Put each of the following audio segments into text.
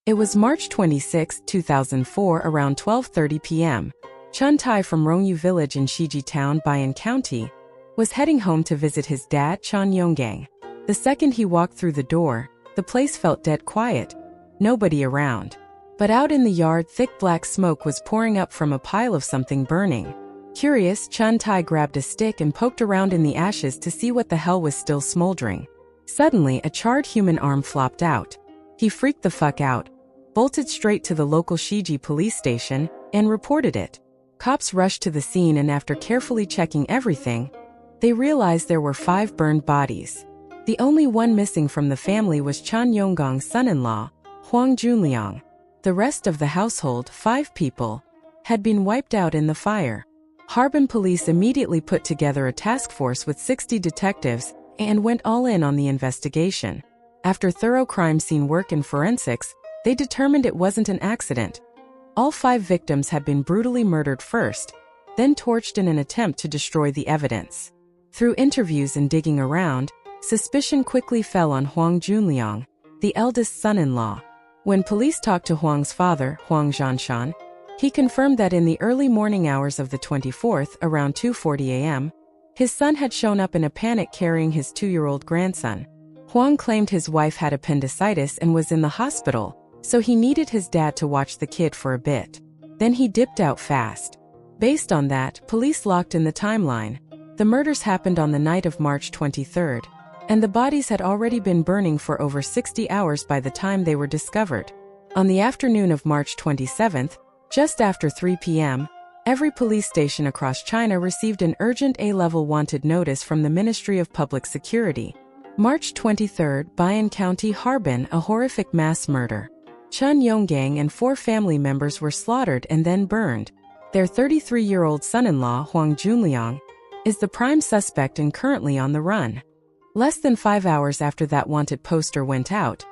It was March 26, 2004 around 12:30 p.m. Chun Tai from Rongyu village in Shiji Town, Bayan County, was heading home to visit his dad, Chun Yonggang. The second he walked through the door, the place felt dead quiet. Nobody around. But out in the yard, thick black smoke was pouring up from a pile of something burning. Curious, Chun Tai grabbed a stick and poked around in the ashes to see what the hell was still smoldering. Suddenly, a charred human arm flopped out. He freaked the fuck out, bolted straight to the local Shiji police station, and reported it. Cops rushed to the scene, and after carefully checking everything, they realized there were 5 burned bodies. The only one missing from the family was Chun Yonggang's son-in-law, Huang Junliang. The rest of the household, 5 people, had been wiped out in the fire. Harbin police immediately put together a task force with 60 detectives and went all in on the investigation. After thorough crime scene work and forensics, they determined it wasn't an accident. All 5 victims had been brutally murdered first, then torched in an attempt to destroy the evidence. Through interviews and digging around, suspicion quickly fell on Huang Junliang, the eldest son-in-law. When police talked to Huang's father, Huang Zhanshan, he confirmed that in the early morning hours of the 24th, around 2:40 a.m., his son had shown up in a panic carrying his 2-year-old grandson. Huang claimed his wife had appendicitis and was in the hospital, so he needed his dad to watch the kid for a bit. Then he dipped out fast. Based on that, police locked in the timeline. The murders happened on the night of March 23rd, and the bodies had already been burning for over 60 hours by the time they were discovered. On the afternoon of March 27th, just after 3 p.m., every police station across China received an urgent A-level wanted notice from the Ministry of Public Security. March 23rd, Bayan County, Harbin, a horrific mass murder. Chun Yonggang and 4 family members were slaughtered and then burned. Their 33-year-old son-in-law, Huang Junliang, is the prime suspect and currently on the run. Less than 5 hours after that wanted poster went out,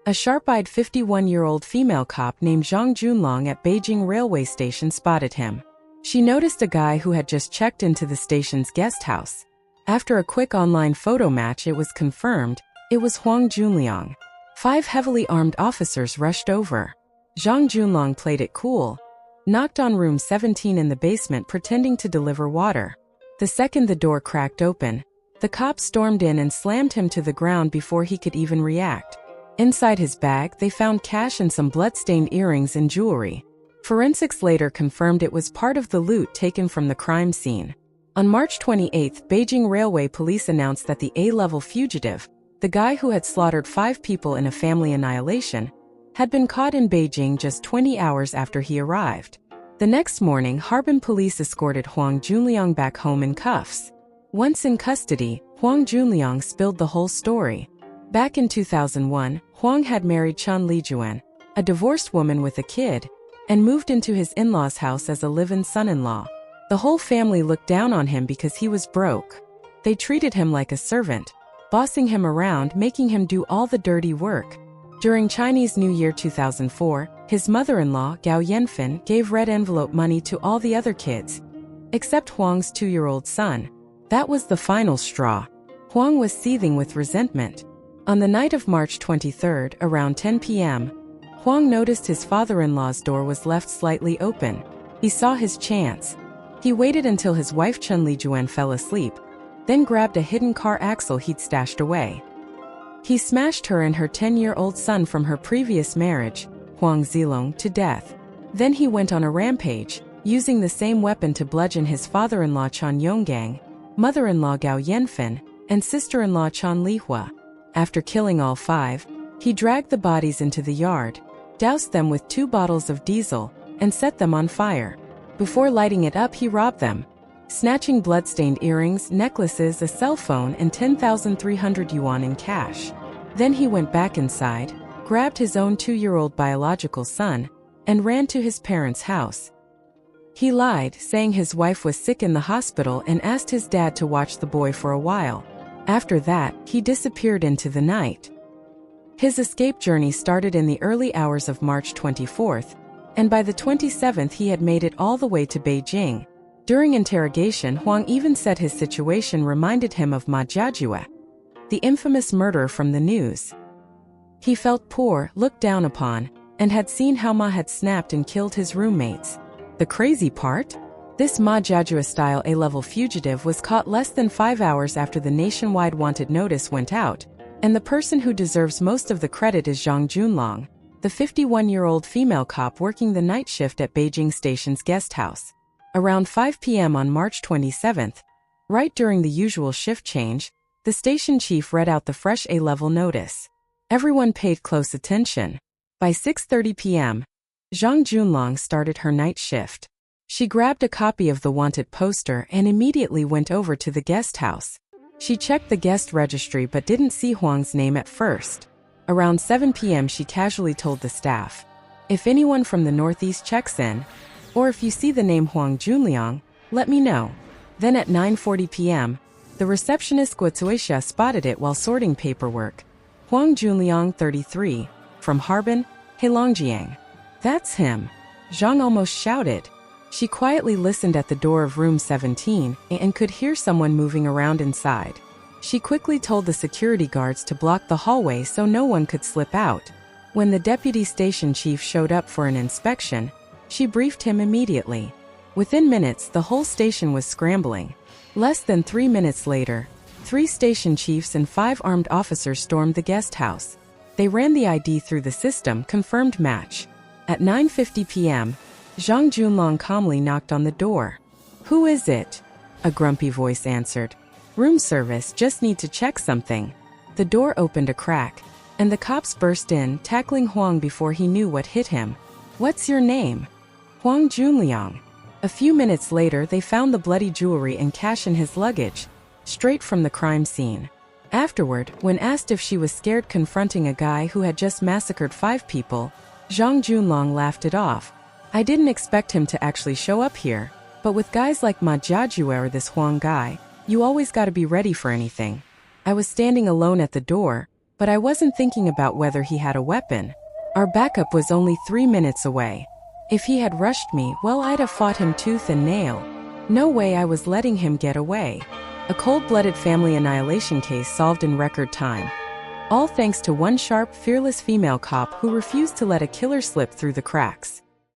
a sharp-eyed 51-year-old female cop named Zhang Junlong at Beijing railway station spotted him. She noticed a guy who had just checked into the station's guest house. After a quick online photo match, it was confirmed it was Huang Junliang. 5 heavily armed officers rushed over. Zhang Junlong played it cool, knocked on room 17 in the basement pretending to deliver water. The second the door cracked open, the cops stormed in and slammed him to the ground before he could even react. Inside his bag, they found cash and some blood-stained earrings and jewelry. Forensics later confirmed it was part of the loot taken from the crime scene. On March 28, Beijing Railway Police announced that the A-level fugitive, the guy who had slaughtered 5 people in a family annihilation, had been caught in Beijing just 20 hours after he arrived. The next morning, Harbin police escorted Huang Junliang back home in cuffs. Once in custody, Huang Junliang spilled the whole story. Back in 2001, Huang had married Chun Lijuan, a divorced woman with a kid, and moved into his in-laws' house as a live-in son-in-law. The whole family looked down on him because he was broke. They treated him like a servant, bossing him around, making him do all the dirty work. During Chinese New Year 2004, his mother-in-law, Gao Yanfan, gave red envelope money to all the other kids, except Huang's 2-year-old son. That was the final straw. Huang was seething with resentment. On the night of March 23rd, around 10 p.m., Huang noticed his father-in-law's door was left slightly open. He saw his chance. He waited until his wife Chun Lijuan fell asleep, then grabbed a hidden car axle he'd stashed away. He smashed her and her 10-year-old son from her previous marriage, Huang Zilong, to death. Then he went on a rampage, using the same weapon to bludgeon his father-in-law Chun Yonggang, mother-in-law Gao Yanfan, and sister-in-law Chun Lihua. After killing all 5, he dragged the bodies into the yard, doused them with 2 bottles of diesel, and set them on fire. Before lighting it up, he robbed them, snatching blood-stained earrings, necklaces, a cell phone, and 10,300 yuan in cash. Then he went back inside, grabbed his own 2-year-old biological son, and ran to his parents' house. He lied, saying his wife was sick in the hospital, and asked his dad to watch the boy for a while. After that, he disappeared into the night. His escape journey started in the early hours of March 24th, and by the 27th he had made it all the way to Beijing. During interrogation, Huang even said his situation reminded him of Ma Jiajue, the infamous murderer from the news. He felt poor, looked down upon, and had seen how Ma had snapped and killed his roommates. The crazy part? This Ma Jiajua-style A-level fugitive was caught less than 5 hours after the nationwide wanted notice went out, and the person who deserves most of the credit is Zhang Junlong, the 51-year-old female cop working the night shift at Beijing Station's guest house. Around 5 p.m. on March 27th, right during the usual shift change, the station chief read out the fresh A-level notice. Everyone paid close attention. By 6:30 p.m., Zhang Junlong started her night shift. She grabbed a copy of the wanted poster and immediately went over to the guest house. She checked the guest registry but didn't see Huang's name at first. Around 7 p.m. she casually told the staff, "If anyone from the Northeast checks in, or if you see the name Huang Junliang, let me know." Then at 9:40 p.m., the receptionist Guo Zuixia spotted it while sorting paperwork. Huang Junliang, 33, from Harbin, Heilongjiang. "That's him," Zhang almost shouted. She quietly listened at the door of room 17 and could hear someone moving around inside. She quickly told the security guards to block the hallway so no one could slip out. When the deputy station chief showed up for an inspection, she briefed him immediately. Within minutes, the whole station was scrambling. Less than 3 minutes later, 3 station chiefs and 5 armed officers stormed the guest house. They ran the ID through the system, confirmed match. At 9:50 p.m., Zhang Junlong calmly knocked on the door. "Who is it?" a grumpy voice answered. "Room service, just need to check something." The door opened a crack, and the cops burst in, tackling Huang before he knew what hit him. "What's your name?" "Huang Junliang." A few minutes later, they found the bloody jewelry and cash in his luggage, straight from the crime scene. Afterward, when asked if she was scared confronting a guy who had just massacred 5 people, Zhang Junlong laughed it off. "I didn't expect him to actually show up here, but with guys like Ma Jiajua or this Huang guy, you always gotta be ready for anything. I was standing alone at the door, but I wasn't thinking about whether he had a weapon. Our backup was only 3 minutes away. If he had rushed me, well, I'd have fought him tooth and nail. No way I was letting him get away." A cold-blooded family annihilation case solved in record time. All thanks to one sharp, fearless female cop who refused to let a killer slip through the cracks.